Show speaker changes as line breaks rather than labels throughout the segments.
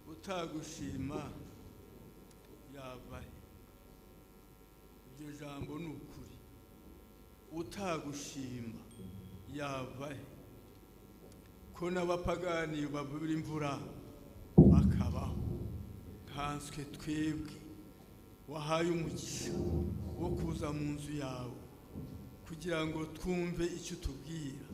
utagushima yabahe. Iryo jambo ni ukuri. Utagushima yabahe. Ko n'abapagani babura imvura bakabaho, kanswe twebwe wahaye umugisha wo kuza mu nzu yawe kugira ngo twumve icyo tubwira,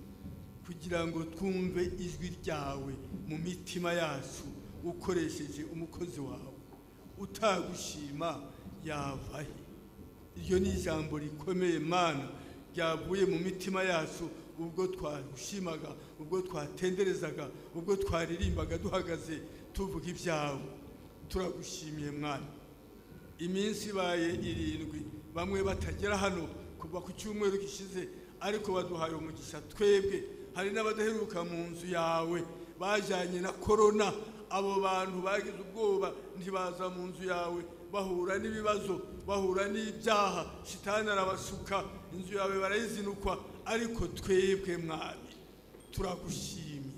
kugira ngo twumve ijwi ryawe mu mitima yacu ukoresheje umukozi wawe. Utagushima yabahe. Iryo ni ijambo rikomeye Mana ryavuye mu mitima yacu ubwo twagushimaga, ubwo twatenderezaga, ubwo twaririmbaga duhagaze tuvuga ibyawe. Turagushimiye Mwana. Iminsi baye 7 bamwe batagera hano kuva ku cyumweru gishize, ariko baduhaye umugisha twebwe. Hari n'abadaheruka mu nzu yawe bajanye na corona. Abo bantu bagize ubwoba ntibaza mu nzu yawe, bahura n'ibibazo, bahura n'ibyaha, shitani arabasuka, inzu yawe barayizinukwa. Ariko twebwe Mwami turagushimye,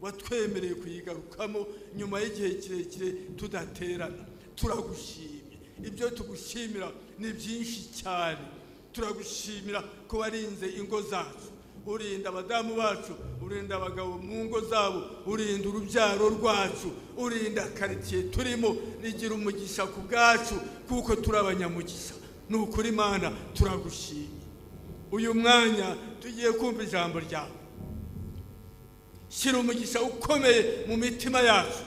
watwemereye kuyigarukamo nyuma y'igihe kirekire tudaterana. Turagushimye. Ibyo tugushimira ni byinshi cyane. Turagushimira ko warinze ingo zacu, urinda abadamu bacu, urinda abagabo mu ngo zabo, urinda urubyaro rwacu, urinda quartier turimo. Rigira umugisha ku bwacu kuko turabanyamugisha. Nukuri Mana turagushimye. Uyu mwanya tugiye kumva ijambo ryawe. Shira umugisha ukomeye mu mitima yacu.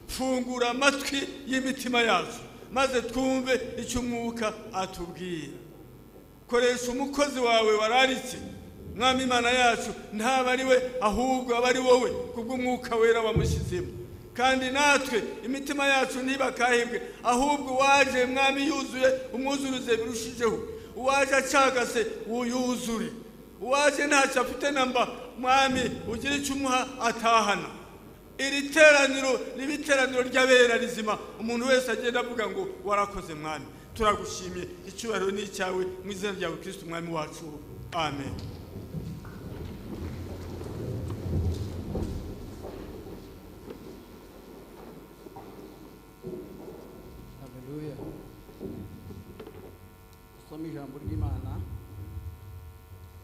Fungura amatwi y'imitima yacu maze twumve icyo umwuka atubwira. Koresha umukozi wawe wararitse Mwami Imana yacu, ntaba ari we ahubwo aba ari wowe kubw'umwuka wera wamushyizemo. Kandi natwe imitima yacu ntibakahibwe, ahubwo waje Mwami yuzuye umwuzuruze birushijeho. Uwaje acagase uyuzure, uwaje ntacyo afite namba Mwami ugira icyo umuha atahana. Iri teraniro n'ibiteraniro ry'abera rizima, umuntu wese agenda avuga ngo warakoze Mwami. Turagushimiye. Icyubahiro ni cyawe mu izina ryawe Kristo Mwami wacu. Amen.
Haleluya. Usoma ijambo ry'Imana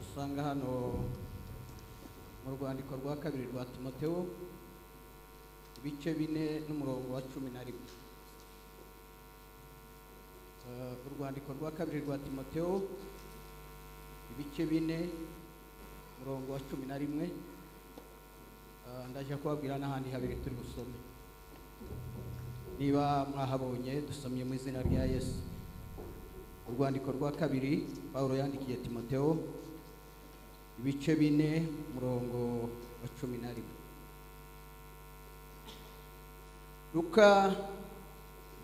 usanga hano mu rwandiko rwa 2 rwa Timoteyo ibice 4 n'umurongo wa 11. Urwandiko rwa 2 rwa Timoteyo ibice 4 umurongo wa 11. Ndaje kubabwira n'ahandi habiri turi gusoma. Niba mwahabonye dusomye mu izina rya Yesu. Urwandiko rwa 2 Paulo yandikiye Timoteyo ibice 4 umurongo wa 11. Luka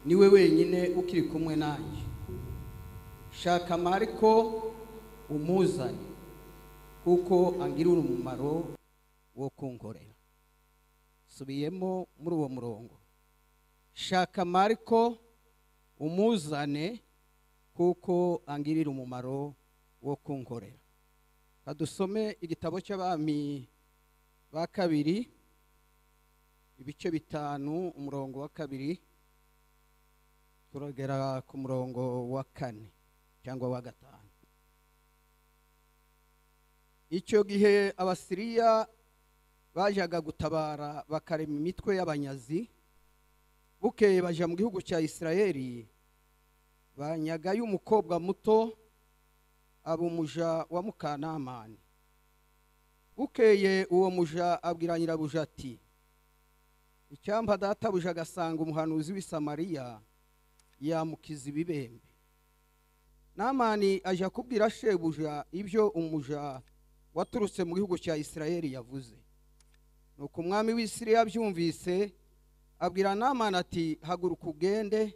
niwe wenyine ukiri kumwe nanjye. Shaka Mariko umuzane kuko angirira umumaro wo kunkorera. Subiyemo muri uwo murongo. Shaka Mariko umuzane kuko angirira umumaro wo kunkorera. Kadusome igitabo cy'Abami ba 2 ibice 5 umurongo wa 2 turagera ku murongo wa 4 cyangwa wa 5. Icyo gihe Abasiriya bajaga gutabara bakarema imitwe y'abanyazi. Bukeye baja mu gihugu cya Isirayeli, banyagayo umukobwa muto abumuja wa Mukanamani. Bukeye uwo muja abwira nyirabuja ati, icyampa databuja agasanga umuhanuzi w'i Samariya yamukiza ibibembe. Namani aja kubwira shebuja ibyo umuja waturutse mu gihugu cya Isirayeli yavuze. Nuko umwami w'Isiriya byumvise abwira Namani ati haguruka ugende,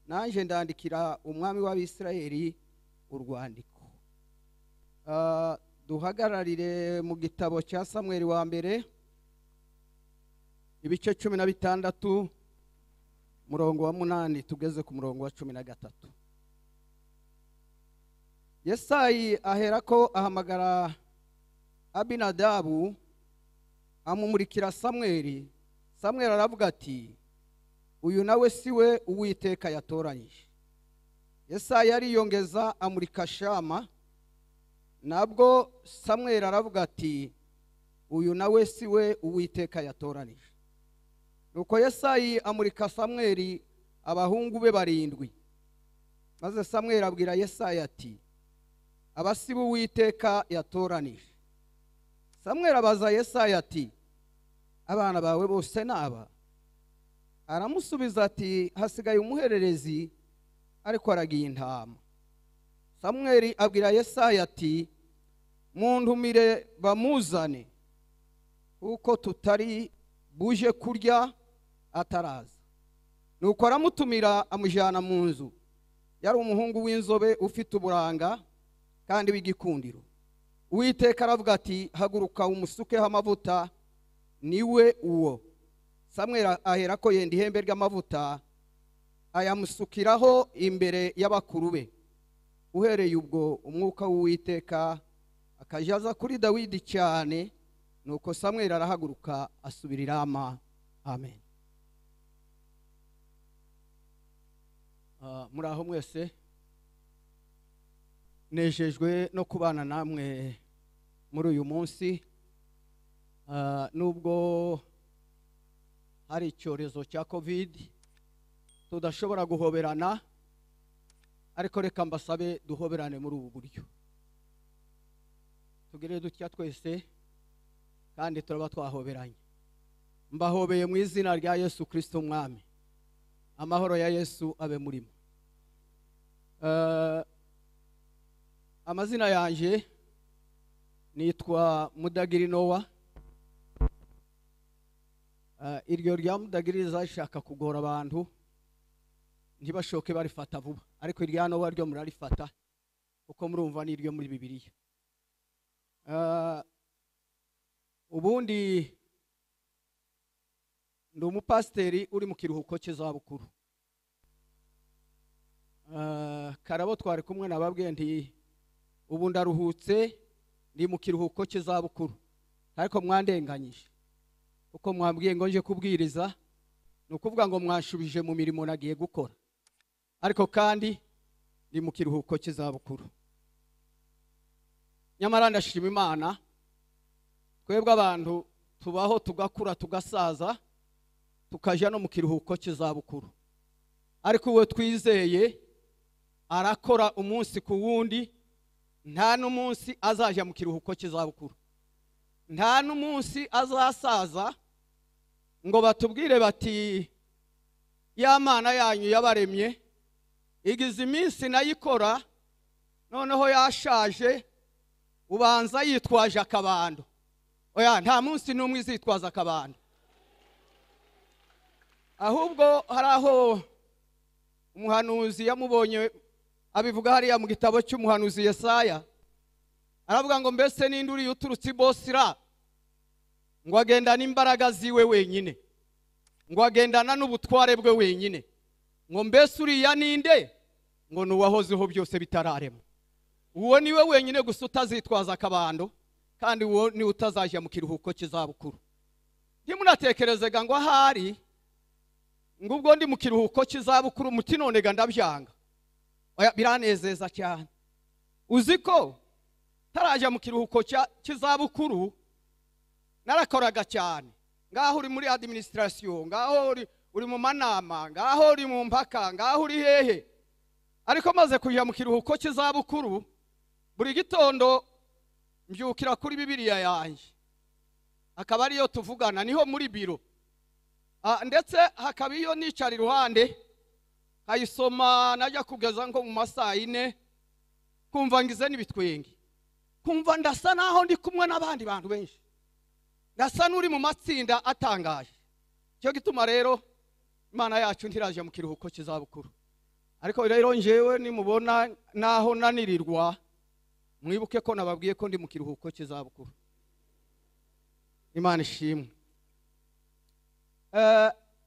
nanje ndandikira umwami w'Abisirayeli urwandiko. Duhagararire mu gitabo cya Samweli wa mbere ibice 16 murongo wa 8 tugeze ku murongo wa 13. Yesayi aherako ahamagara Abinadabu amumurikira Samweli. Samweli aravuga ati uyu nawe siwe Uwiteka yatoranyije. Yesayi ariyongeza amurika Shama, nabwo Samweli aravuga ati uyu nawe siwe Uwiteka yatoranije. Nuko Yesayi amurika Samweli abahungu be 7. Maze Samweli abwira Yesayi ati aba si bo Uwiteka yatoranije. Samweli abaza Yesayi ati abana bawe bose naba? Aramusubiza ati hasigaye umuhererezi ariko aragiye intama. Samweli abwira Yesayi ati muntumire bamuzane, kuko tutari buje kurya ataraza. Nuko aramutumira amujyana mu nzu. Yari umuhungu w'inzobe ufite uburanga kandi w'igikundiro. Uwiteka aravuga ati haguruka umusukeho amavuta, niwe uwo. Samweli aherako yenda ihembe ry'amavuta ayamusukiraho imbere y'abakuru be. Uhereye ubwo umwuka w'Uwiteka akajaza kuri Dawidi cyane, nuko Samweli arahaguruka asubira i Rama. Amen. Muraho mwese, nejejwe no kubana namwe muri uyu munsi. Nubwo hari icyorezo cya COVID tudashobora guhoberana, ariko reka mbasabe duhoberane muri ubu buryo. Tugire dutya twese kandi turaba twahoberanye. Mbahobeye mu izina rya Yesu Kristo umwami. Amahoro ya Yesu abe murimo. Amazina yanje nitwa Mudagiri Noah. Iryo rya Mudagiri zashaka kugora abantu ntibashoke barifata vuba, ariko irya Noah ryo murarifata uko murumva ni iryo muri Bibiliya. Ubundi ndi umupasteri uri mu kiruhuko cy'izabukuru. Karabo twari kumwe nababwiye nti ubu ndaruhutse, ndi mu kiruhuko cy'izabukuru, ariko mwandenganyije uko mwambwiye ngo nje kubwiriza, nukuvuga ngo mwashubije mu mirimo nagiye gukora, ariko kandi ndi mu kiruhuko cy'izabukuru. Nyamara ndashima Imana, twebwe abantu tubaho tugakura tugasaza tukaja no mu kiruhuko cy'izabukuru, ariko uwo twizeye arakora umunsi ku wundi. Nta n'umunsi azaja mu kiruhuko cy'izabukuru, nta n'umunsi azasaza ngo batubwire bati ya Mana yanyu yabaremye igize iminsi nayikora noneho yashaje ubanza yitwaje akabando. Oya, nta munsi n'umwe izitwaza akabando. Ahubwo hari aho umuhanuzi yamubonye abivuga hariya mu gitabo cy'umuhanuzi Yesaya, aravuga ngo mbese ninde uri uturutse i Bosira ngo agendana imbaraga ziwe wenyine, ngo agendana n'ubutware bwe wenyine, ngo mbese uriya ninde? Ngo nuwahozeho byose bitararema. Uwo niwe wenyine gusa utazitwaza akabando, kandi uwo ni utazaje mu kiruhuko cy'izabukuru. Ntimunatekerezega ngo ahari ngo ubwo ndi mu kiruhuko cy'izabukuru muti nonega ndabyanga. Oya, biranezeza cyane. Uziko taraje mu kiruhuko cy'izabukuru narakoraga cyane. Ngaho uri muri administration, ngaho uri mu manama, ngaho uri mu mpaka, ngaho uri hehe. Ariko maze kuja mu kiruhuko cy'izabukuru, buri gitondo mbyukira kuri Bibiliya yanje, akaba ariyo tuvugana, niho muri biro. Ndetse hakaba iyo nicara iruhande nkayisoma, najya kugeza ngo mu masaa 4 kumva ngize n'ibitwenge, kumva ndasa naho ndi kumwe n'abandi bantu benshi, ndasa n'uri mu matsinda atangaje. cyo gituma rero Imana yacu ntiraje mu kiruhuko cy'izabukuru. Ariko rero njewe nimubona naho nanirirwa, mwibuke ko nababwiye ko ndi mu kiruhuko cy'izabukuru. Imana ishimwe.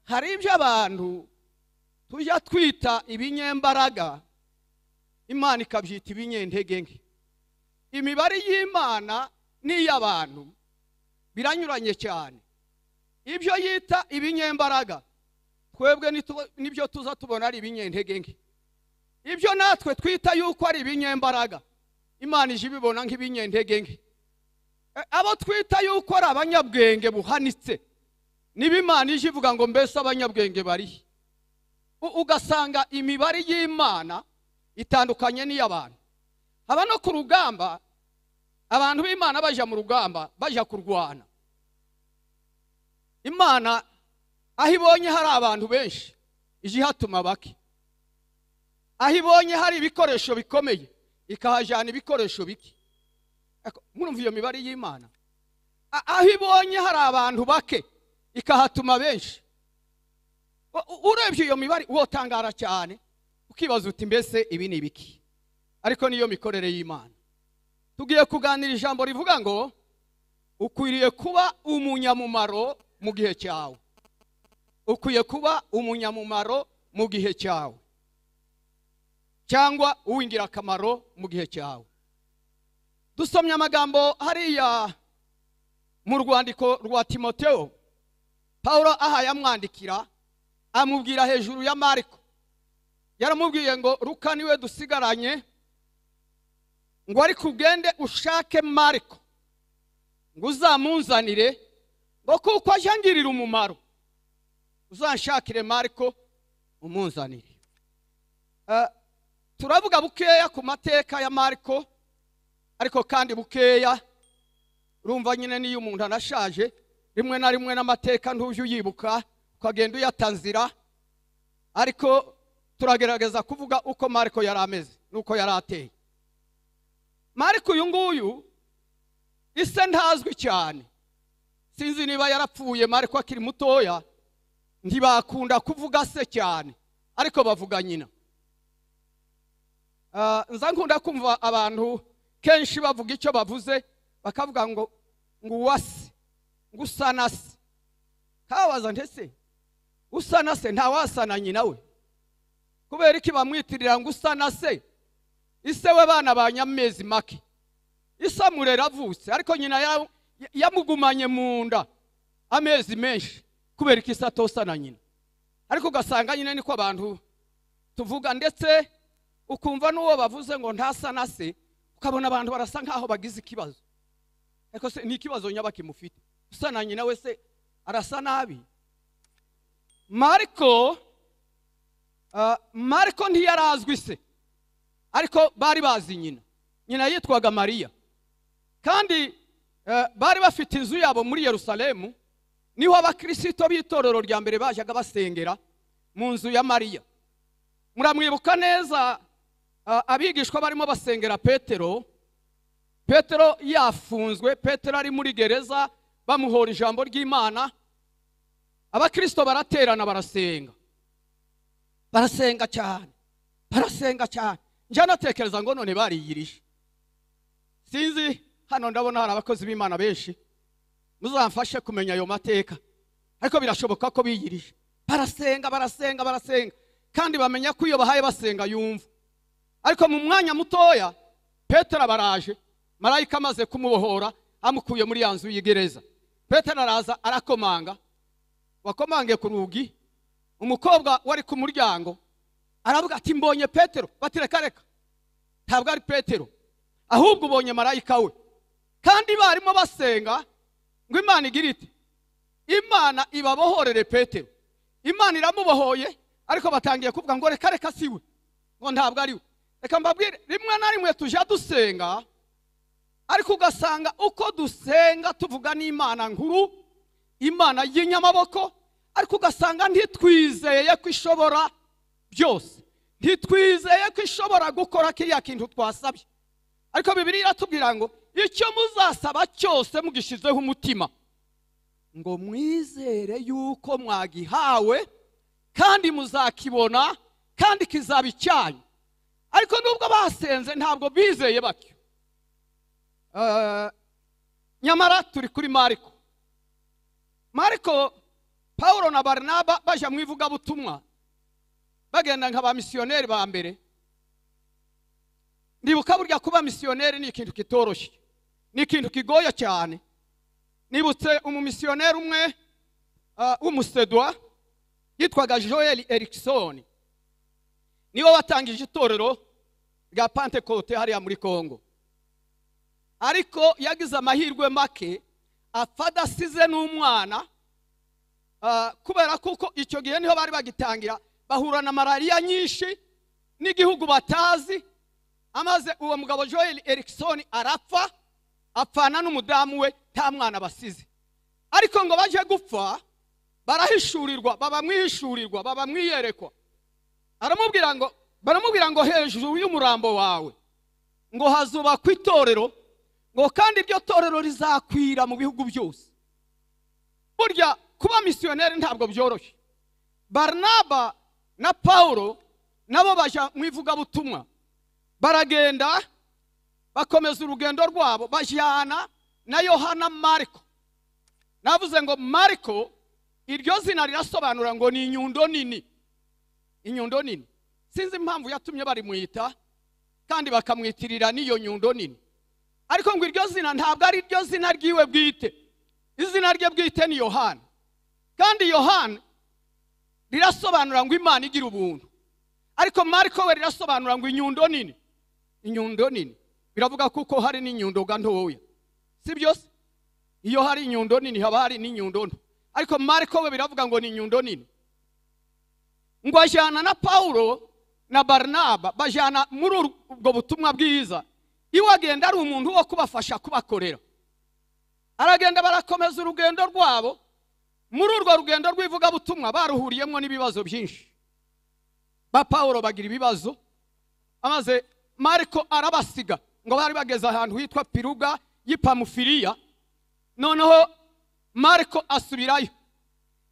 Hari ibyo abantu tujya twita ibinyembaraga, Imana ikabyita ibinyentege nke. Imibare y'Imana n'iy'abantu biranyuranye cyane. Ibyo yita ibinyembaraga, twebwe nibyo tuza tubona ari ibinyentege nke. Ibyo natwe twita yuko ari ibinyembaraga, Imana ije ibibona nk'ibinyentege nke. Abo twita yuko ari abanyabwenge buhanitse, niba Imana ije ivuga ngo mbese abanyabwenge bari, ugasanga imibare y'Imana itandukanye n'iy'abantu. Haba no ku rugamba, abantu b'Imana baja mu rugamba, baja kurwana. Imana aho ibonye hari abantu benshi, ije ihatuma bake. Aho ibonye hari ibikoresho bikomeye, ikahajana ibikoresho bike. Murumva iyo mibare y'Imana? Aho ibonye hari abantu bake, ikahatuma benshi. Urebye iyo mibare wotangara cyane, ukibaza uti mbese ibi ni biki? Ariko niyo mikorere y'Imana. Tugiye kuganira ijambo rivuga ngo ukwiriye kuba umunyamumaro mu gihe cyawe. Ukwiye kuba umunyamumaro mu gihe cyawe, cyangwa uw'ingirakamaro mu gihe cyawe. Dusomye amagambo hariya mu rwandiko rwa Timoteyo, Paulo aha yamwandikira amubwira hejuru ya Mariko. Yaramubwiye ngo Luka niwe dusigaranye, ngo ariko ugende ushake Mariko ngo uzamunzanire, ngo kuko ajangirira umumaro. Uzanshakire Mariko umunzanire. Turavuga bukeya ku mateka ya Mariko, ariko kandi bukeya urumva nyine niyo umuntu anashaje, rimwe na rimwe n'amateka ntuje uyibuka, ukagenda uyatanzira. Ariko turagerageza kuvuga uko Mariko yari ameze nuko yari ateye. Mariko uyu nguyu ise ntazwi cyane, sinzi niba yarapfuye. Mariko akiri mutoya, ntibakunda kuvuga se cyane, ariko bavuga nyina. Nza nkunda kumva abantu kenshi bavuga icyo bavuze, bakavuga ngo uwase, ngo usana se. Kabaza ntese usana se ntawasana nyina we? Kubera iki bamwitirira ngo usana se? Ise we bana banyamezi make, isa murera avutse, ariko nyina yamugumanye mu nda amezi menshi. Kubera iki isa tosana nyina? Ariko ugasanga nyine niko abantu tuvuga, ndetse ukumva n'uwo bavuze ngo ntasana se, ukabona abantu barasa nkaho bagize ikibazo. Ariko se ni ikibazo nyabaki mufite? Usana nyina we se arasa nabi? Mariko ntiyarazwi se, ariko bari bazi nyina. Nyina yitwaga Mariya, kandi bari bafite inzu yabo muri Yerusalemu. Niho abakristo b'itorero rya mbere bajaga basengera mu nzu ya Mariya. Muramwibuka neza abigishwa barimo basengera Petero. Petero yafunzwe, Petero ari muri gereza, bamuhora ijambo ry'Imana. Abakristo baraterana barasenga, barasenga cyane, barasenga cyane. Njya natekereza ngo none bariyirije. Sinzi hano ndabona hari abakozi b'Imana benshi, muzamfashe kumenya ayo mateka. Ariko birashoboka ko biyirije, barasenga barasenga barasenga, kandi bamenya ko iyo bahaye basenga yumva. Ariko mu mwanya mutoya Petero baraje, marayika amaze kumubohora amukuye muri yanzu y'igereza. Petero araza arakomanga, wakomange ku rugi. Umukobwa wari ku muryango aravuga ati mbonye Petero. Bati reka reka, ntabwo ari Petero, ahubwo ubonye marayika we. Kandi barimo basenga ngo Imana igira iti, Imana ibabohorere Petero. Imana iramubohoye, ariko batangiye kuvuga ngo reka reka siwe, ngo ntabwo ari we. Reka mbabwire, rimwe na rimwe tujya dusenga, ariko ugasanga uko dusenga tuvuga n'Imana nkuru, Imana y'inyamaboko, ariko ugasanga ntitwizeye ko ishobora byose, ntitwizeye ko ishobora gukora kiriya kintu twasabye. Ariko Bibiliya iratubwira ngo icyo muzasaba cyose mugishizeho umutima ngo mwizere yuko mwagihawe kandi muzakibona kandi kizaba icyanyu. Ariko nubwo basenze ntabwo bizeye batyo. Nyamara turi kuri Mariko Paulo na Barnaba baje mu ivugabutumwa bagenda nk'aba misiyoneri ba mbere. Ndibuka burya kuba misiyoneri ni ikintu kitoroshye, ni ikintu kigoye cyane. Nibutse umumisiyoneri umwe w'umusedwa yitwaga Joel Erickson, niwe watangije itorero rya Pentecote hariya muri Kongo. Ariko yagize amahirwe make apfa adasize n'umwana, kubera kuko icyo gihe niho bari bagitangira bahura na malaria nyinshi n'igihugu batazi. Amaze uwo mugabo Joel Erickson arapfa, apfana n'umudamu we, nta mwana basize. Ariko ngo baje gupfa barahishurirwa, baba mwiyerekwa. Baramubwira ngo hejuru y'umurambo wawe ngo hazubakwa itorero, ngo kandi iryo torero rizakwira mu bihugu byose. Burya kuba misiyoneri ntabwo byoroshye. Barnaba na Paulo nabo baja mu ivugabutumwa, baragenda bakomeza urugendo rwabo, bajyana na Yohana Mariko. Navuze ngo Mariko iryo zina rirasobanura ngo ni inyundo nini. Inyundo nini. Sinzi impamvu yatumye bari mwita kandi bakamwitirira n'iyo nyundo nini. Ariko ngo iryo zina ntabwo ari iryo zina ryiwe bwite. Izina rye bwite ni Yohana. Kandi Yohana rirasobanura ngo Imana igira ubuntu. Ariko Mariko we rirasobanura ngo inyundo nini. Inyundo nini. Biravuga kuko hari n'inyundo ntoya. Si byose? Iyo hari inyundo nini haba hari n'inyundo nto. Ariko Mariko we biravuga ngo ni inyundo nini. Ngo ajyana na Paulo na Barnaba bajyana muri ubwo butumwa bwiza. Iwe agenda ari umuntu wo kubafasha kubakorera. Aragenda barakomeza urugendo rwabo. Muri urwo rugendo rw'ivugabutumwa baruhuriyemo n'ibibazo byinshi. Ba Paulo bagira ibibazo, amaze Mariko arabasiga ngo bari bageze ahantu hitwa Piruga y'Ipamufiliya. Noneho Mariko asubirayo.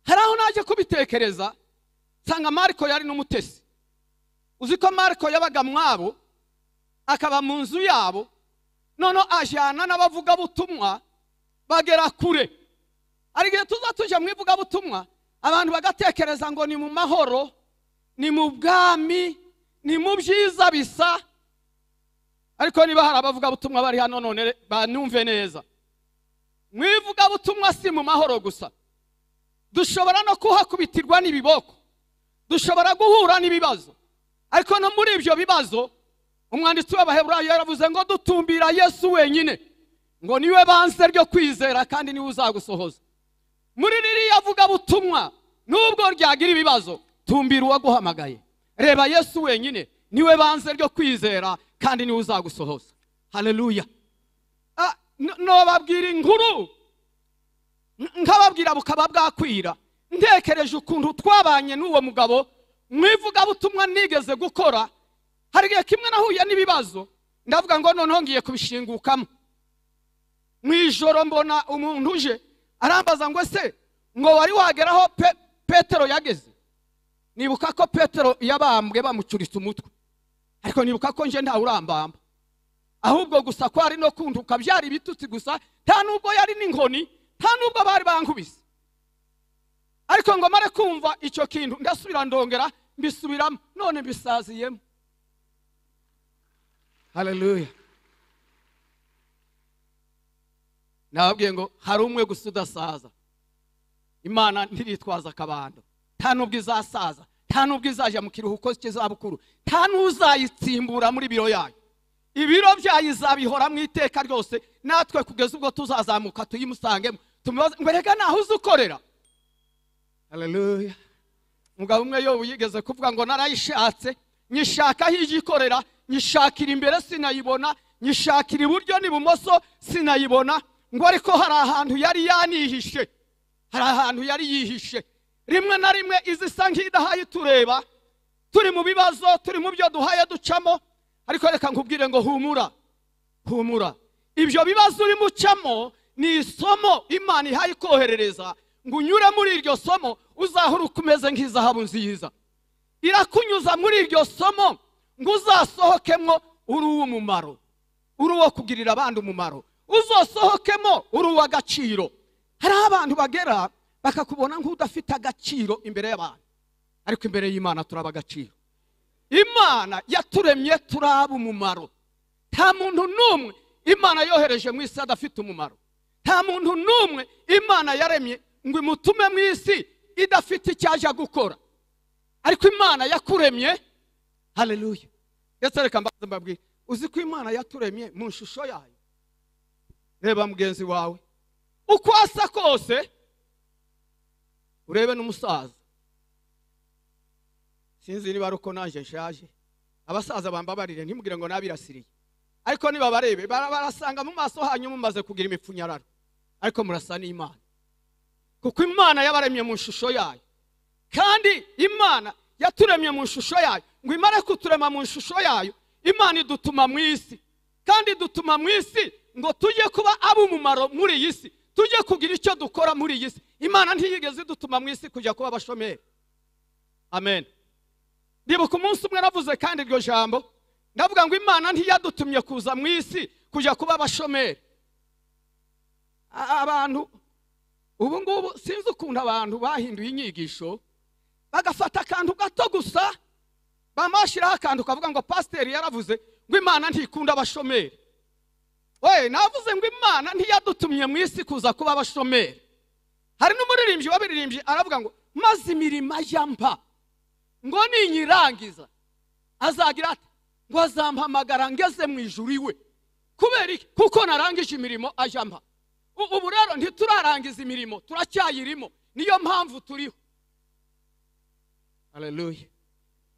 Haraho naje kubitekereza, nsanga Mariko yari n'umutesi. Uziko Mariko yabaga mwabo, akaba mu nzu yabo, noneho ajyana n'abavugabutumwa bagera kure. Arigihe tuje mu ivugabutumwa abantu bagatekereza ngo ni mu mahoro, ni mu bwami, ni mu byiza bisa. Ariko niba hari abavugabutumwa bari hano none banumve neza, mu ivugabutumwa si mu mahoro gusa. Dushobora no kuhakubitirwa n'ibiboko, dushobora guhura n'ibibazo. Ariko no muri ibyo bibazo umwanditsi w'Abaheburayo yaravuze ngo dutumbira Yesu wenyine, ngo niwe banze ryo kwizera kandi niwe uzagusohoza. Muri ririya vugabutumwa nubwo ryagira ibibazo, tumbira uwaguhamagaye. Reba Yesu wenyine niwe banze ryo kwizera kandi niwe uzagusohoza. Haleluya. No babwira inkuru nkababwira bukaba bwakwira. Ntekereje ukuntu twabanye n'uwo mugabo mwivugabutumwa nigeze gukora. Hari igihe kimwe nahuye n'ibibazo, ndavuga ngo noneho ngiye kubishingukamo. Mwijoro mbona umuntu uje arambaza ngo se ngo wari wageraho Petero yageze. Nibuka ko Petero yabambwe bamucuritse umutwe, ariko nibuka ko nje nta urambamba, ahubwo gusa ko ari no kuntuka byari bitutsi gusa, nta nubwo yari n'inkoni, nta nubwo bari bankubise. Ariko ngo mare kumva icyo kintu ndasubira ndongera mbisubiramo, none mbisaziyemo. Haleluya. Nababwiye ngo hari umwe gusa udasaza. Imana ntiritwaza akabando, nta nubwo izasaza, nta nubwo izaje mu kiruhuko cy'izabukuru, nta n'uzayitsimbura muri biro yayo. Ibiro byayo izabihora mu iteka ryose, natwe kugeza ubwo tuzazamuka tuyimusangemo tumubaze ngo rega naho uzukorera. Haleluya. Mugabo umwe yo yigeze kuvuga ngo narayishatse, nyishaka higikorera, nyishakira imbere sinayibona, nyishakira iburyo n'ibumoso sinayibona. Ngo ariko hari ahantu yari yanihishe, hari ahantu yari yihishe. Rimwe na rimwe izisa nk'idahaye tureba, turi mu bibazo, turi mu byo duhaye ducamo. Ariko reka nkubwire ngo humura, humura. Ibyo bibazo uri mucamo ni isomo Imana ihaye koherereza ngo unyure muri iryo somo uzahora ukomeze nk'izahabu nziza. Irakunyuza muri iryo somo ngo uzasohokemo uri uw'umumaro, uri uwo kugirira abandi umumaro, uzosohokemo uri uw'agaciro. Hari abantu bagera bakakubona nk'udafite agaciro imbere y'abantu, ariko imbere y'Imana turaba agaciro. Imana yaturemye turaba umumaro. Nta muntu n'umwe Imana yohereje mu isi adafite umumaro. Nta muntu n'umwe Imana yaremye ngo imutume mu isi idafite icyaje gukora. Ariko Imana yakuremye, haleluya. Ndetse reka mbaze mbabwire, uzi ko Imana yaturemye mu shusho yayo? Reba mugenzi wawe uko asa kose, urebe n'umusaza. Sinzi niba ruko naje nshaje, abasaza bambabarire ntimugire ngo nabirasiriye, ariko niba barebe barasanga mu maso hanyu mumaze kugira imipfunyararo, ariko murasa n'Imana, kuko Imana yabaremye mu shusho yayo. Kandi Imana yaturemye mu shusho yayo, ngo imare kuturema mu shusho yayo, Imana idutuma mu isi. Kandi idutuma mu isi ngo tujye kuba ab'umumaro muri iyi si, tujye kugira icyo dukora muri iyi si. Imana ntiyigeze idutuma mu isi kujya kuba abashomeri. Amen. Ndibuka umunsi umwe navuze kandi iryo jambo, ndavuga ngo Imana ntiyadutumye kuza mu isi kujya kuba abashomeri. Abantu ubu ngubu sinzi ukuntu abantu bahinduye inyigisho, bagafata akantu gato gusa bamashiraho akantu kavuga ngo pasteur yaravuze ngo Imana ntikunda abashomeri. We navuze ngo Imana ntiyadutumye mu isi kuza kuba abashomeri. Hari n'umuririmbyi wabiririmbye aravuga ngo maze imirimo ajampa ngo ninyirangiza azagira ati ngo azampamagara ngeze mu ijuru iwe. Kubera iki? Kuko narangije imirimo ajampa. Ubu rero ntiturarangiza imirimo, turacyayirimo, niyo mpamvu turiho. Haleluya.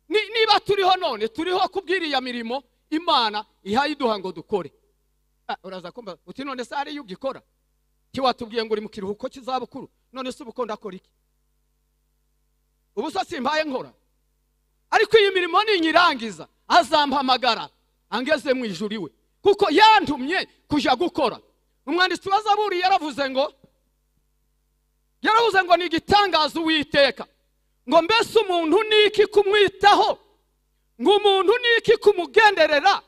Niba turiho none turiho kubwira iya mirimo Imana ihayiduha ngo dukore. Uraza kumva uti none se ari yugikora tiwatubwiye ngo uri mu kiruhuko cy'izabukuru, none se ubuko ndakora iki? Ubu so simbaye nkora, ariko iyi mirimo ninyirangiza azampamagara angeze mu ijuru iwe, kuko yantumye kuja gukora. Umwanditsi wa Zaburi yaravuze ngo ni igitangaza Uwiteka, ngo mbese umuntu niki kumwitaho, ngo umuntu niki kumugenderera.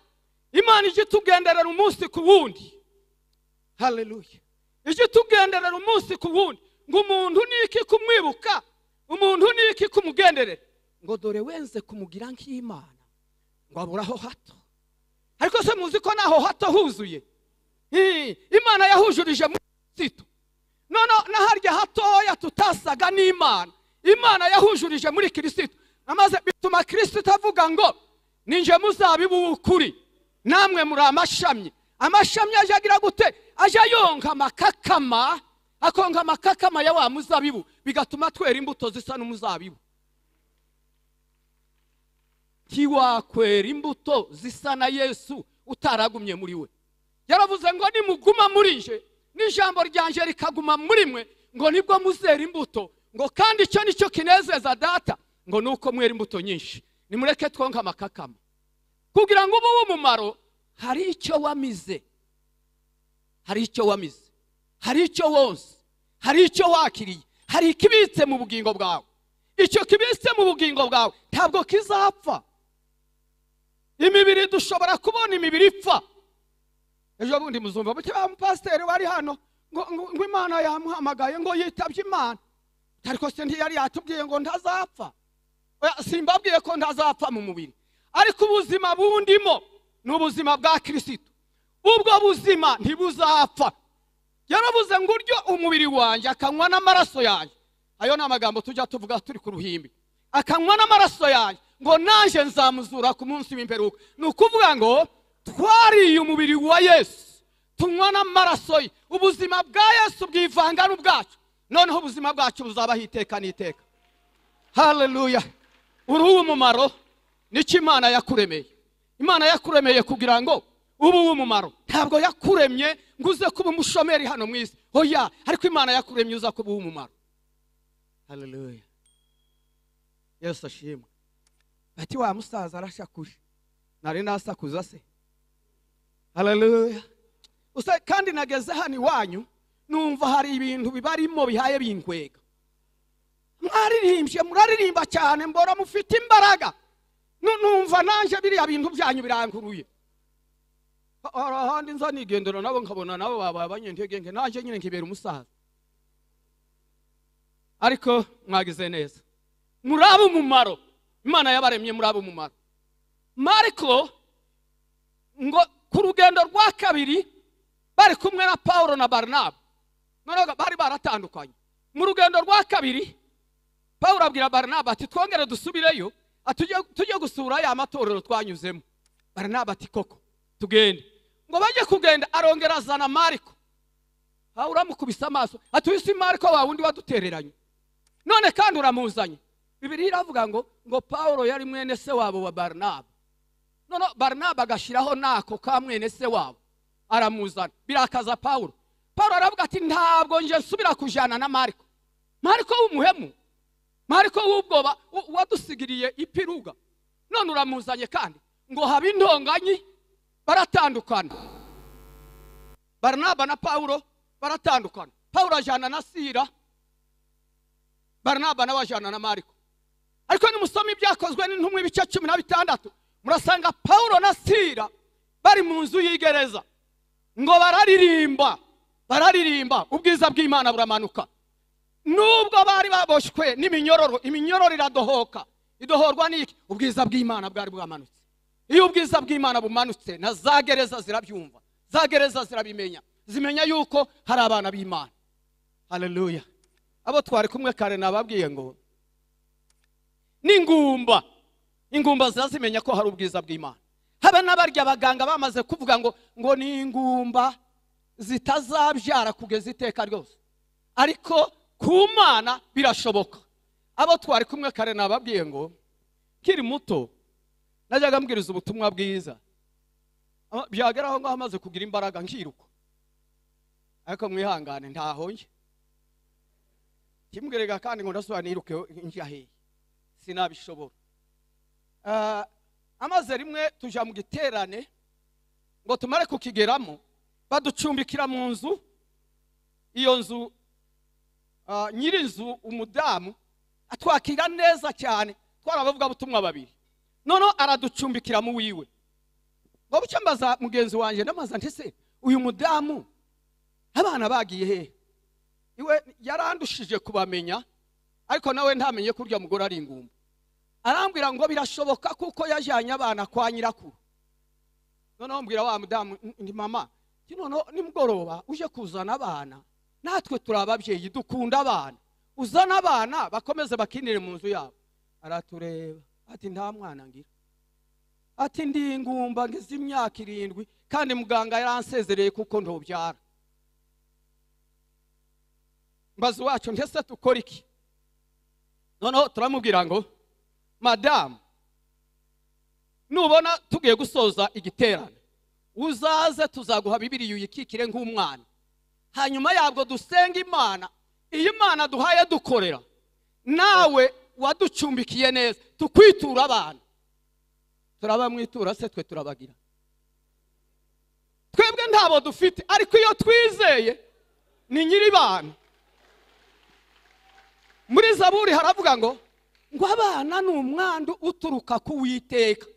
Imana igitugenderera umunsi ku wundi. Haleluya. Igitugenderera umunsi ku wundi, ngo umuntu niki kumwibuka, umuntu niki kumugenderera. Ngo dore wenze kumugira nk'Imana, ngo aburaho hato. Ariko se muzi ko naho hato huzuye? Imana yahujurije mu sito. None naharya hatoya tutasaga n'Imana, Imana yahujurije muri Kristo. Amaze bituma Kristo avuga ngo ninje muzabibu w'ukuri, namwe muri amashami. Amashami ajagira gute? Aja yonka amakakama, akonka amakakama ya wa muzabibu, bigatuma twera imbuto zisa n'umuzabibu. Tiwakwera imbuto zisa na Yesu utaragumye muri we. Yaravuze ngo nimuguma muri nje, n'ijambo ryanje rikaguma muri mwe, ngo nibwo muzera imbuto. Ngo kandi icyo nicyo kinezeza Data, ngo nuko mwera imbuto nyinshi. Nimureke twonka amakakama. Kugira ngo ube uw'umumaro, hari icyo wamize, hari icyo wamize, hari icyo wonse, hari icyo wakiriye, hari ikibitse mu bugingo bwawe. Icyo kibitse mu bugingo bwawe ntabwo kizapfa. Imibiri dushobora kubona imibiri ipfa. Ejo bundi muzumva buti pasteur wari hano ngo Imana yamuhamagaye ngo yitabye Imana, ariko se ntiyari yatubwiye ngo ntazapfa. Simbabwiye ko ntazapfa mu mubiri, ariko ubuzima bundimo n'ubuzima bwa Kristo. Ubwo buzima ntibuzapfa. Yaravuze ngo uryo umubiri wanjye akanywa n'amaraso yanjye. Ayo n'amagambo tujya tuvuga turi ku ruhimbi. Akanywa n'amaraso yanjye, ngo nanje nzamuzura ku munsi w'imperuka. Nukuvuga ngo twariye umubiri wa Yesu, tunywa n'amaraso ye. Ubuzima bwa Yesu bwivanga n'ubwacu, noneho ubuzima bwacu buzabaho iteka n'iteka. Haleluya. Uri uw'umumaro n'icyo Imana yakuremeye. Imana yakuremeye kugira ngo ube uw'umumaro. Ntabwo yakuremye ngo uze kuba umushomeri hano mu isi. Oya, ariko Imana yakuremye uza kuba uw'umumaro. Haleluya. Yesu ashimwe. Ati wa musaza arashakuje, nari nasakuza se. Haleluya. Kandi nageze hano iwanyu numva hari ibintu bibarimo bihaye binkwega. Mwaririmbye muraririmba cyane mbora mufite imbaraga, numva nanje biriya bintu byanyu biranguruye. Ahandi nza nigendera nabo nkabona nabo babaye abanyentege nke, nanje nyine nkibera umusaza. Ariko mwagize neza, muraba umumaro, Imana yabaremye muraba umumaro. Mariko ngo ku rugendo rwa kabiri bari kumwe na Paulo na Barnaba, noneho bari baratandukanye. Mu rugendo rwa kabiri Paulo abwira Barnaba ati twongere dusubireyo, tujye gusura ya matorero twanyuzemo. Barnaba ati koko tugende. Ngo bajye kugenda arongera azana Mariko. Paulo amukubisa amaso ati wisi Mariko wa wundi wadutereranye, none kandi uramuzanye. Bibiliya iravuga ngo Paulo yari mwene se wabo wa Barnaba. None Barnaba agashiraho nako ka mwene se wabo aramuzana, birakaza Paulo. Paulo aravuga ati ntabwo nje nsubira kujana na Mariko. Mariko w'umuhemu, Mariko w'ubwoba wadusigiriye ipiruga, none uramuzanye kandi ngo habe intonganye. Baratandukana, Barnaba na Paulo baratandukana. Paulo ajana na Sira, Barnaba nawe ajana na Mariko. Ariko nimusoma ibyakozwe n'intumwa ibice 16 murasanga Paulo na Sira bari mu nzu y'igereza ngo bararirimba ubwiza bw'Imana buramanuka. Nubwo bari baboshwe n'iminyororo, iminyororo iradohoka. Idohorwa n'iki? Ubwiza bw'Imana bwari bwamanutse. Iyo ubwiza bw'Imana bumanutse na za gereza zirabyumva, za gereza zirabimenya, zimenya yuko hari abana b'Imana. Haleluya. Abo twari kumwe kare nababwiye ngo n'ingumba zirazimenya ko hari ubwiza bw'Imana. Habe n'abarya abaganga bamaze kuvuga ngo ni ingumba zitazabyara kugeza iteka ryose, ariko ku Mana birashoboka. Abo twari kumwe kare nababwiye ngo kiri muto najyaga mbwiriza ubutumwa bwiza, byageraho ngo hamaze kugira imbaraga nkiruka, ariko mwihangane ntahonye kimbwirega kandi ngo ndasobaniriruke njya hehe, sinabishobora. Amaze rimwe tuja mu giterane ngo tumare kukigeramo, baducumbikira mu nzu. Iyo nzu nyiri nzu umudamu atwakira neza cyane, twarabavuga butumwa babiri, nono araducumbikira mu wiwe. Ngo bucyo mbaza mugenzi wanje ndamaza ntese uyu mudamu abana bagiye he? Iwe yarandushije kubamenya, ariko nawe ntamenye kurya mugore ari ingumba. Arambwira ngo birashoboka kuko yajanye abana kwa nyirakuru. Noneho mbwira wa mudamu ndi mama, kino nimugoroba uje kuzana abana, natwe turababyeyi dukunda abana, uzana abana bakomeze bakinire mu nzu yabo. Aratureba ati nta mwana ngira, ati ndi ingumba ngize imyaka 7 kandi muganga yaransezereye kuko ntobyara. Mbazi wacu ntese tukora iki? Noneho turamubwira ngo madame, nubona tugiye gusoza igiterane uzaze tuzaguha Bibiliya uyikikire nk'umwana, hanyuma yabwo dusenga Imana. Iyi Imana duhaye dukorera, nawe waducumbikiye neza tukwitura abana, turabamwitura se twe turabagira. Twebwe ntabo dufite, ariko iyo twizeye ni nyiri bana. Muri Zaburi haravuga ngo abana ni umwandu uturuka ku Uwiteka.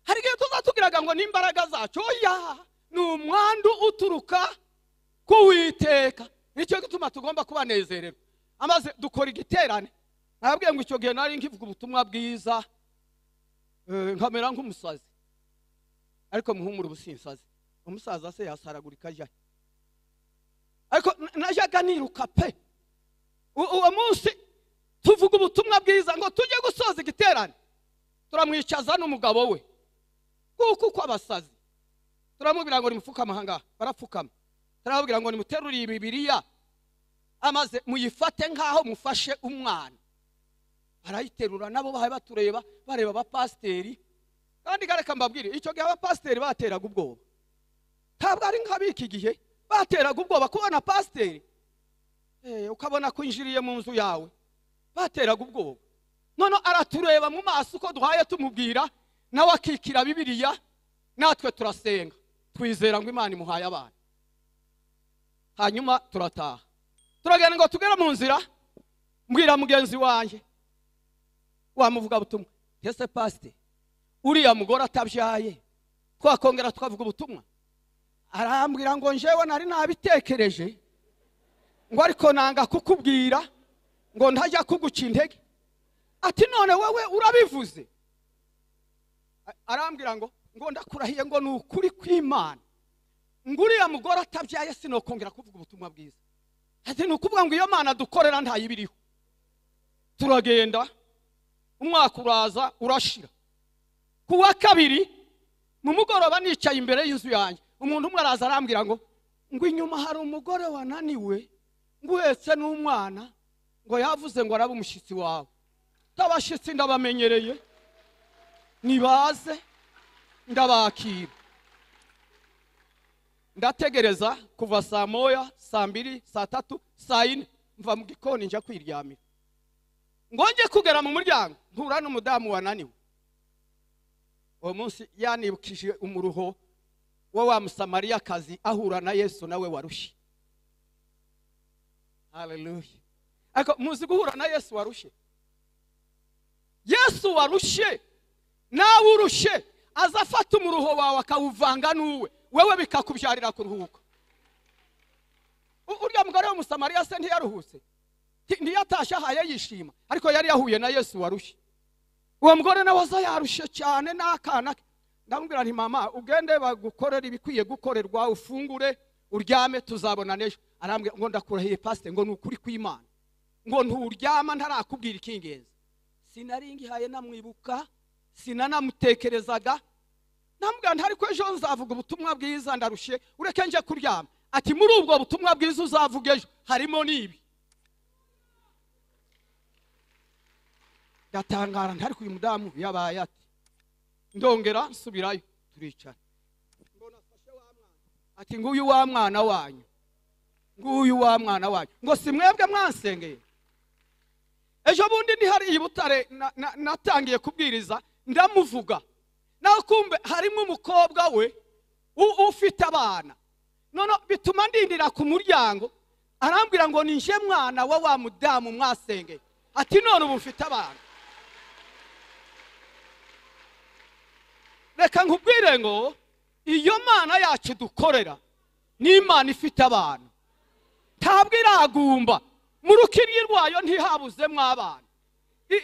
Hari igihe tuzatugiraga ngo n'imbaraga zacu, oya, ni umwandu uturuka ku Uwiteka. Nicyo gituma tugomba kubanezererwa. Amaze dukora igiterane, nababwiye ngo icyo gihe nari nkivuga ubutumwa bwiza, nkamera nk'umusazi, ariko muhumura ubusinsazi. Umusaza se yasaragurika ajya, ariko najyaga niruka pe. Uwo munsi tuvuga ubutumwa bwiza ngo tujye gusoza igiterane, turamwicaza n'umugabo we kuko abasazi. Turamubwira ngo nimupfukama ahangaha, barapfukama. Turababwira ngo nimuterure iyi Bibiliya, amaze muyifate nkaho mufashe umwana. Barayiterura, nabo bahaye batureba, bareba abapasteri. Kandi gareka mbabwire, icyo gihe abapasteri bateraga ubwoba. Ntabwo ari nk'abiki gihe bateraga ubwoba kubona pasteri, ukabona ko injiriye mu nzu yawe, bateraga ubwoba. None aratureba mu maso uko duhaye tumubwira, nawe akikira Bibiliya, natwe turasenga twizera ngo Imana imuhaye abana. hanyuma turataha turagenda ngo tugere mu nzira mbwira mugenzi wanjye wamuvuga butumwa ese pastor uriya mugore atabyaye twakongera twavuga ubutumwa arambwira ngo njewe nari nabitekereje ngo ariko nanga kukubwira ngo ntajya kuguca intege ati none wewe urabivuze arambwira ngo ndakurahiye ngo ni ukuri kw'Imana ngo uriya mugore atabyaye sinokongera kuvuga ubutumwa bwiza ati ni ukuvuga ngo iyo Mana dukorera ntayibiriho turagenda umwaka uraza urashira kuwa kabiri mu mugoroba nicaye imbere y'inzu yanjye umuntu umwe araza arambwira ngo inyuma hari umugore wananiwe ngo uhetse n'umwana ngo yavuze ngo arabe umushyitsi wawe tabashitsi ndabamenyereye nibaze ndabakira ndategereza kuva saa moya saa mbiri saa tatu saa ine mva mu gikoni njya kwiryamira ngo nje kugera mu muryango mpura n'umudamu wananiwe uwo munsi yanibukije umuruho wa musamariyakazi ahura na Yesu nawe warushye. Haleluya. Ariko muzi guhura na Yesu warushye. Yesu warushye nawe urushye azafata umuruho wawe akawuvanga nuwe wewe bikakubyarira kuruhuka. Urya mugore w'umusamariya se ntiyaruhutse ntiyatasha haye yishima ariko yari yahuye na Yesu warushye. Uwo mugore nawe aza yarushye cyane n'akana ndamubwira nti mama ugende bagukorera ibikwiye gukorerwa ufungure uryame tuzabona nejo. Arambwira ngo ndakurahiye pastor ngo nukuri kw'Imana ngo nturyama ntarakubwira ikingenza. Sinaringi haye namwibuka sinanamutekerezaga ndamubwira ntari ko ejo nzavuga ubutumwa bwiza ndarushye ureke nje kuryama. Ati muri ubwo butumwa bwiza uzavuga ejo harimo nibi. Gatangara ntari ku mudamu yabaye ati ndongera nsubirayo turicara ngo nafashe wa mwana ati nguyu wa mwana wanyu nguyu wa mwana wanyu ngo simwebwe mwansengeye ejo bundi ni hari ibutare natangiye kubwiriza ndamuvuga naho kumbe harimo umukobwa we ufite abana none bituma ndindira ku muryango arambwira ngo ninje mwana wa mudamu mwasengeye ati none ubu mfite abana. Reka nkubwire ngo iyo Mana yacu dukorera ni Imana ifite abana ntabwo iragumba mu rukiryi rwayo ntihabuzemo abana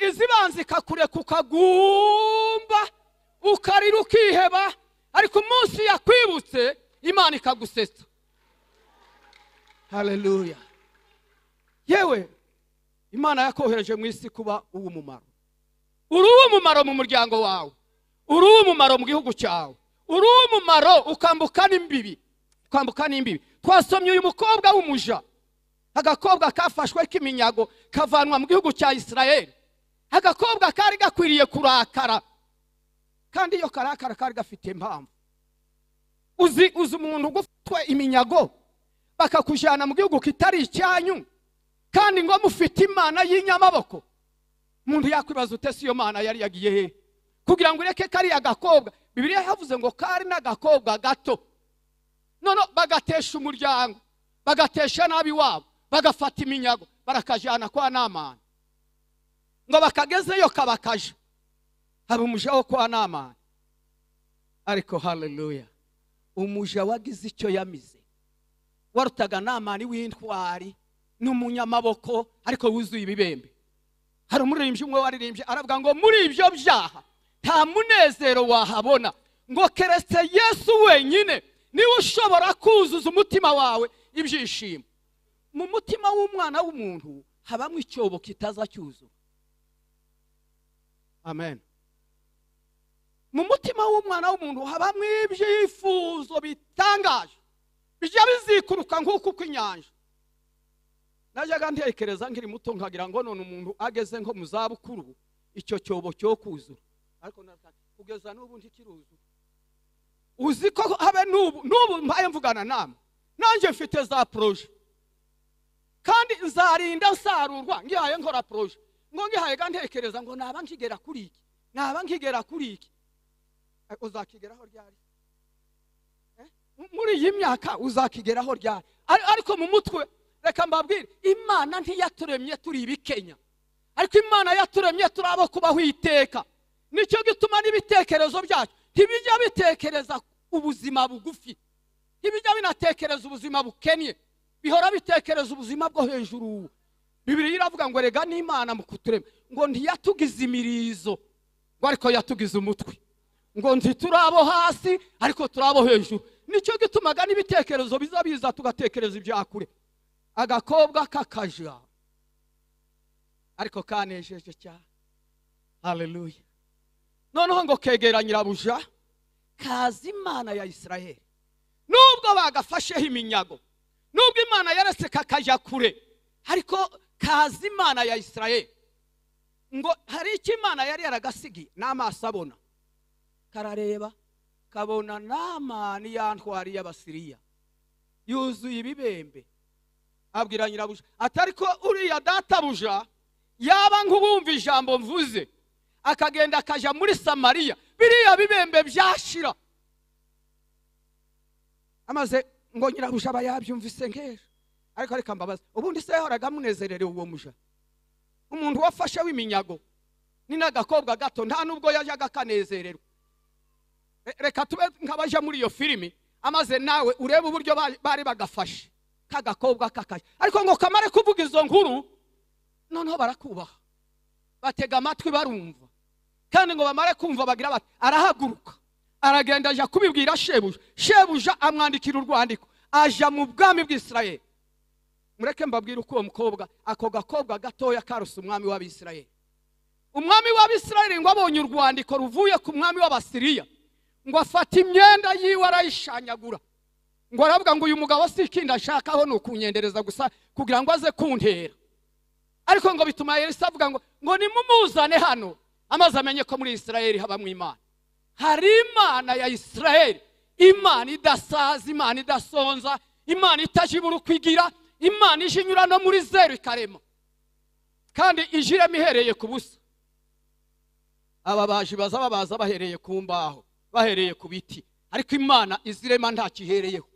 izibanzika kure kukagumba ukarira ukiheba ariko umunsi yakwibutse Imana ikagusetsa. Haleluya. Yewe Imana yakohereje mu isi kuba uw'Umumaro. Uri uw'Umumaro mu muryango wawe, uri uw'Umumaro mu gihugu cyawe, uri uw'Umumaro ukambuka n'imbibi. Twasomye uyu mukobwa w'umuja agakobwa kafashwe k'iminyago kavanwa mu gihugu cya Isirayeli. Agakobwa kari gakwiriye kurakara kandi iyo karakara kari gafite impamvu. Uzi umuntu gufatwa iminyago bakakujana mu gihugu kitari icyanyu kandi ngo mufite Imana y'inyamaboko. Umuntu yakwibaza utese iyo Mana yari yagiye he kugira ngo ureke kari agakobwa. Bibiliya yavuze ngo kari n'agakobwa gato none bagatesha umuryango bagatesha nabi wabo bagafata iminyago barakajana kwa Namani ngo bakagezeyo kabakaje hari umuja wo kwa Namani. Ariko haleluya umuja wagize icyo yamize warutaga Namani w'intwari n'umunyamaboko ariko wuzuye ibibembe. Hari umuririmbyi umwe waririmbye aravuga ngo muri ibyo byaha nta munezero wahabona ngo keretse Yesu wenyine niwe ushobora kuzuza umutima wawe ibyishimo. Mu mutima w'umwana w'umuntu habamo icyobo kitaza cyuzura. Amen. Mu mutima w'umwana w'umuntu habamo ibyifuzo bitangaje bijya bizikuruka nk'uko kw'inyanja. Najyaga ntekereza nkiri muto nkagira ngo none umuntu ageze nko mu zabukuru icyo cyobo cyo kuzura ariko kugeza n'ubu ntikiruzura. Uzi ko habe n'ubu mpaye mvugana namwe nanjye mfite za proje kandi nzarinda nsarurwa ngihaye nkora proje ngo ngihaye gantekereza ngo naba nkigera kuri iki uzakigeraho ryari muri iyi myaka uzakigeraho ryari? Ariko mu mutwe reka mbabwire, Imana ntiyaturemye turi ibikenya, ariko Imana yaturemye turi abo kubaho iteka. Nicyo gituma n'ibitekerezo byacu ntibijya bitekereza ubuzima bugufi, ntibijya binatekereza ubuzima bukennye, bihora bitekereza ubuzima bwo hejuru. Bibiliya iravuga ngo rega n'Imana mu kuturema ngo ntiyatugize imirizo, ngo ariko yatugize umutwe, ngo ntituri abo hasi ariko turi abo hejuru. Nicyo gitumaga n'ibitekerezo biza tugatekereza ibyakure. Agakobwa kakaja ariko kanejeje cyane. Haleluya. Noneho ngo kegera nyirabuja kazi Imana ya Isiraheli, nubwo bagafasheho iminyago, nubwo Imana yaretse kakajya kure, ariko kazi Imana ya Isiraheli. Ngo hari icyo Imana yari yaragasigiye n'amaso abona, karareba kabona Namani yantwari y'Abasiriya yuzuye ibibembe. Abwira nyirabuja atari ko uriya databuja yaba nk'ubumva ijambo mvuze akagenda akaja muri Samariya, biriya bibembe byashira. Amaze ngo nyirabuja aba yabyumvise nk'ejo, ariko reka mbabaza, ubundi se yahoraga amunezererewe uwo muja? Umuntu wafashe w'iminyago ni n'agakobwa gato nta nubwo yajaga kanezererwa. Reka tube nkabaja muri iyo filimi, amaze nawe urebe uburyo bari bagafashe kagakobwa kakaje, ariko ngo kamare kuvuga izo nkuru noneho barakubaha, batega amatwi barumva. Kandi ngo bamare kumva bagira bati arahaguruka aragenda aja kubibwira shebuja. Shebuja amwandikira urwandiko aja mu bwami bw'Isirayeli. Mureke mbabwire uko uwo mukobwa, ako gakobwa gatoya karuse umwami w'Abisirayeli. Umwami w'Abisirayeli ngo abonye urwandiko ruvuye ku mwami w'Abasiriya, ngo afata imyenda yiwe arayishanyagura, ngo aravuga ngo uyu mugabo si ikindi ashakaho ni ukunyendereza gusa kugira ngo aze kuntera. Ariko ngo bituma Elisa avuga ngo nimumuzane hano, amaze amenye ko muri Isirayeli habamwe Imana. Hari Imana ya Isirayeli, Imana idasaza, Imana idasonza, Imana itajibura kwigira, Imana ijinyura no muri zeru ikarema, kandi ijirema ihereye ku busa. Aba baji baza bahereye ku mbaho, bahereye ku biti, ariko Imana izirema nta kihereyeho.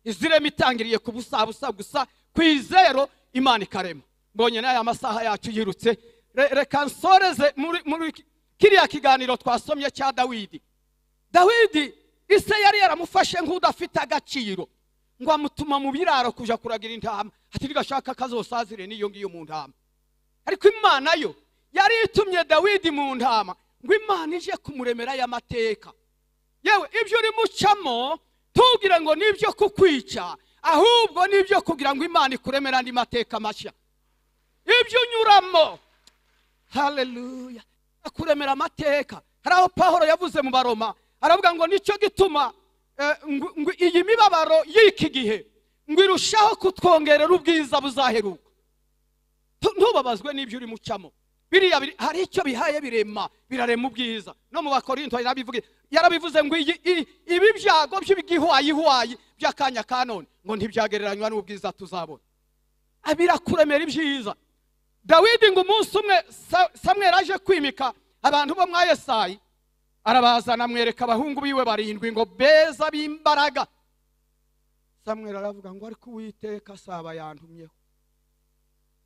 Izirema itangiriye ku busa gusa kwizero, Imana ikarema. Mbonye n'aya masaha yacu yirutse, reka nsoreze muri kiriya kiganiro twasomye cya Dawidi. Dawidi ise yari yaramufashe nk'udafite agaciro, ngo amutuma mu biraro kuja kuragira intama, ati bigashaka kazosazire niyo ngiyo mu ntama. Ariko Imana yo yari itumye Dawidi mu ntama, ngo Imana ije kumuremera y'amateka. Yewe ibyo uri mucamo tugira ngo nibyo kukwica, ahubwo nibyo kugira ngo Imana ikuremera andi mateka mashya. Ibyo unyuramo, haleluya, akuremera amateka. Hari aho Pawulo yavuze mu Baroma, aravuga ngo nicyo gituma iyi mibabaro y'iki gihe ngo irushaho kutwongerera ubwiza buzaheruka. Ntubabazwe n'ibyo uri mucamo, biriya hari icyo bihaye birarema ubwiza. No mu Bakorinto yarabivuze ngo ibi byago by'ibigihwayi by'akanya kanone ngo ntibyagereranywa n'ubwiza tuzabona. Birakuremera ibyiza. Dawidi ngo umunsi umwe Samweli aje kwimika abantu bo mwa Yesayi, arabazana amwereka abahungu biwe 7 ngo beza b'imbaraga. Samweli aravuga ngo ariko Uwiteka saba yantumyeho.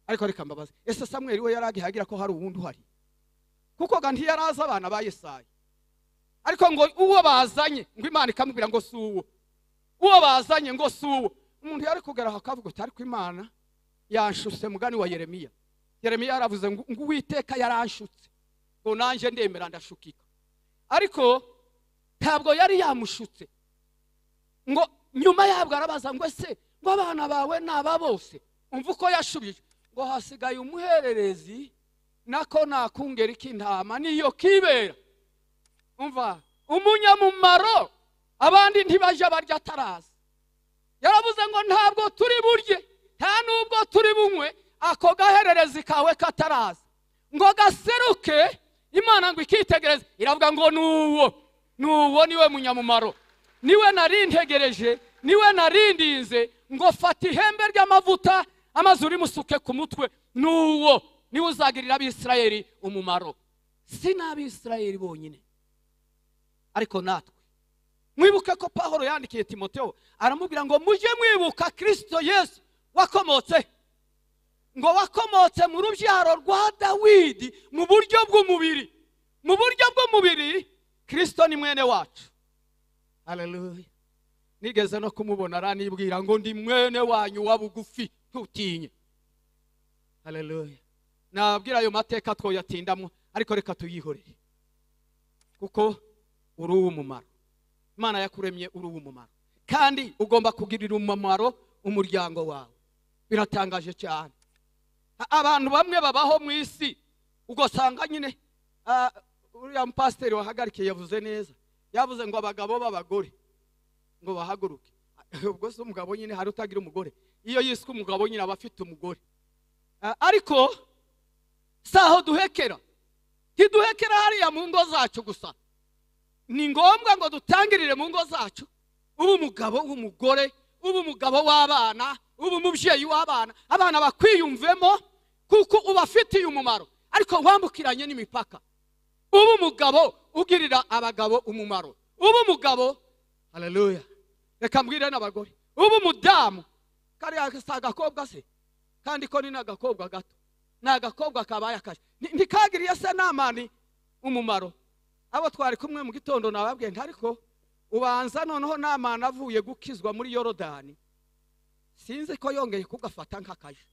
Ariko reka mbabaze, ese Samweli we yaragihagira ko hari uwundi uhari? Kuko ga ntiyaraza abana ba Yesayi. Ariko ngo uwo bazanye ngo Imana ikamubwira ngo suwo, uwo bazanye ngo suwo. Umuntu yari kugera akavuga ati ariko Imana yanshutse, mugani wa Yeremiya. Yeremiya yaravuze ngo Uwiteka yaranshutse, ngo nanje ndemera ndashukika. Ariko ntabwo yari yamushutse. Ngo nyuma yabwo arabaza ngo ese ngo abana bawe naba bose? Umva uko yashubije ngo hasigaye umuhererezi nako nakungera ikintama niyo kibera. Umva umunyamumaro abandi ntibaje barya taraza. Yaravuze ngo ntabwo turi burye nta nubwo turi bunywe ako gahererezi kawe kataraza, ngo gaseruke. Imana ngo ikitegereze iravuga ngo nuwo niwe munyamumaro, niwe narintegereje, niwe narindinze, ngo fata ihembe ry'amavuta amazi uri musuke ku mutwe, nuwo niwe uzagirira Abisirayeli umumaro. Si n'Abisirayeli bonyine, ariko natwe mwibuke ko Pawulo yandikiye Timoteyo aramubwira ngo mujye mwibuka Kristo Yesu wakomotse, ngo wakomotse mu rubyaro rwa Dawidi mu buryo bw'umubiri. Mu buryo bw'umubiri Kristo ni mwene wacu. Haleluya. Nigeze no kumubona aranibwira ngo ndi mwene wanyu wa bugufi ntutinye. Haleluya. Nabwira ayo mateka twoyatindamo, ariko reka tuyihorere kuko uri uw'Umumaro. Imana yakuremye uri uw'Umumaro, kandi ugomba kugirira umumaro umuryango wawe. Biratangaje cyane, abantu bamwe babaho mu isi ugosanga nyine uriya mpasiteri wahagarikiye yavuze neza, yavuze ngo abagabo b'abagore ngo bahaguruke. Ubwo se umugabo nyine hari utagira umugore? Iyo yiswe umugabo nyine aba afite umugore. Ariko saho duhekera, ntiduhekera hariya mu ngo zacu gusa. Ni ngombwa ngo dutangirire mu ngo zacu. Ubu umugabo w'umugore, ubu umugabo w'abana, ubu umubyeyi w'abana, abana bakwiyumvemo kuko ubafitiye umumaro, ariko wambukiranye n'imipaka. Ubu umugabo ugirira abagabo umumaro, ubu umugabo, haleluya, reka mbwire n'abagore, ubu umudamu kariya agakobwa se, kandi ko ni n'agakobwa gato, n'agakobwa kabaye akaje, ntikagiriye se namani umumaro. Abo twari kumwe mu gitondo nababwiye ntariko ubanza noneho namana avuye gukizwa muri Yorodani, sinzi ko yongeye kugafata nk'akaje.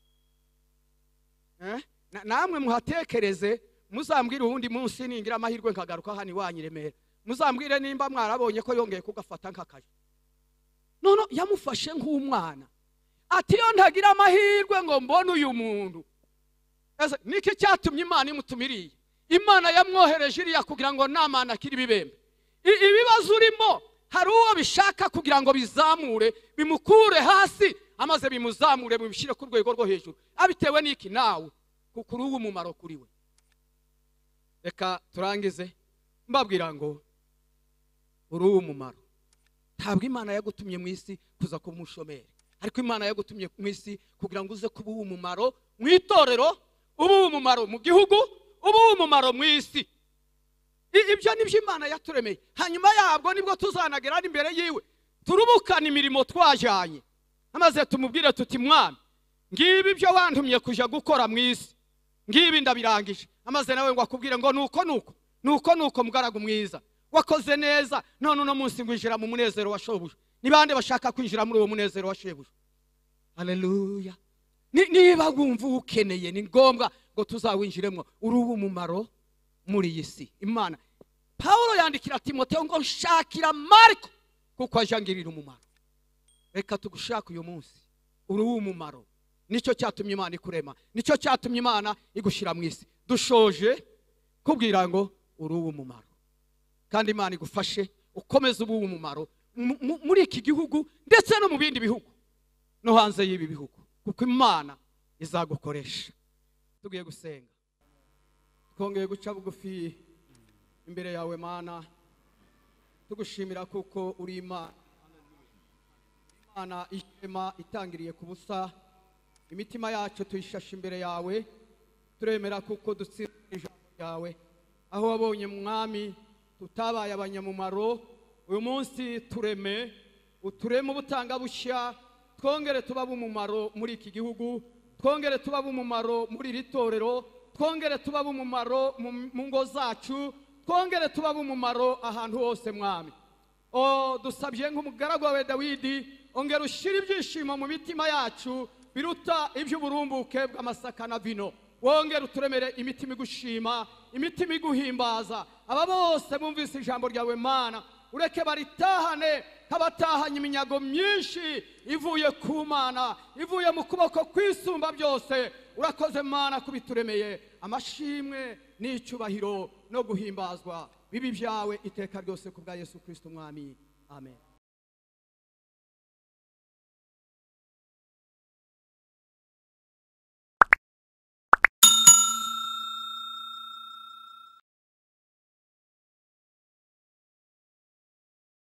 Namwe muhatekereze, muzambwire ubundi munsi ningira amahirwe nkagaruka hano iwanyu i Remera, muzambwire nimba mwarabonye ko yongeye kugafata nk'akaje. None yamufashe nk'umwana, ati yo ntagira amahirwe ngo mbone uyu muntu. Niki cyatumye Imana imutumiriye? Imana yamwohereje iriya kugira ngo namana akiri ibibembe. Ibibazo urimo hari uwo bishaka kugira ngo bizamure, bimukure hasi, amaze bimuzamure bibishire ku rwego rwo hejuru. Abitewe n'iki? Nawe kuko uri uw'Umumaro kuri we. Reka turangize mbabwira ngo uri uw'Umumaro. Ntabwo Imana yagutumye mu isi kuza kuba umushomeri, ariko Imana yagutumye mu isi kugira ngo uze kuba uw'Umumaro mu itorero, uba uw'Umumaro mu gihugu, uba uw'Umumaro mu isi. Ibyo nibyo Imana yaturemeye. Hanyuma yabwo nibwo tuzanagera imbere yiwe turubukana imirimo twajyanye, amaze tumubwire tuti Mwami, ngibi ibyo wantumye kuja gukora mu isi, ngibi ndabirangije. Amaze nawe ngo akubwire ngo nuko mugaragu mwiza, wakoze neza, none uno munsi ngwinjira mu munezero wa shobuja. Ni bande bashaka kwinjira muri uwo munezero wa shebuja? Haleluya. Niba wumva ukeneye, ni ngombwa ngo tuzawinjiremo. Uri uw'Umumaro muri iyi si. Imana, Pawulo yandikira Timoteyo ngo nshakira Mariko kuko ajangirira umumaro. Reka tugushaka uyu munsi, uri uw'Umumaro. Nicyo cyatumye Imana ikurema, nicyo cyatumye Imana igushyira mu isi. Dushoje kubwira ngo uri uw'Umumaro, kandi Imana igufashe ukomeze ubu uw'Umumaro muri iki gihugu ndetse no mu bindi bihugu no hanze y'ibi bihugu, kuko Imana izagukoresha. Tugiye gusenga, twongeye guca bugufi imbere yawe Mana, tugushimira kuko uri Imana. Imana ishema itangiriye ku busa, imitima yacu tuyishasha imbere yawe. Turemera kuko dutsira ijambo ryawe, aho wabonye Mwami tutabaye abanyamumaro. Uyu munsi utureme ubutanga bushya, twongere tuba umumaro muri iki gihugu, twongere tuba umumaro muri iri torero, twongere tuba umumaro mu ngo zacu, twongere tuba umumaro ahantu hose Mwami. Dusabye nk'umugaragu wawe Dawidi, ongera ushyire ibyishimo mu mitima yacu biruta iby'uburumbuke bw'amasaka na vino. Wongera uturemere imitima igushima, imitima iguhimbaza. Aba bose bumvise ijambo ryawe Mana, ureke baritahane kabatahanye iminyago myinshi ivuye ku Mana, ivuye mu kuboko kwisumba byose. Urakoze Mana kubituremeye. Amashimwe n'icyubahiro no guhimbazwa bibi byawe iteka ryose kubwa Yesu Kristo Mwami. Amen.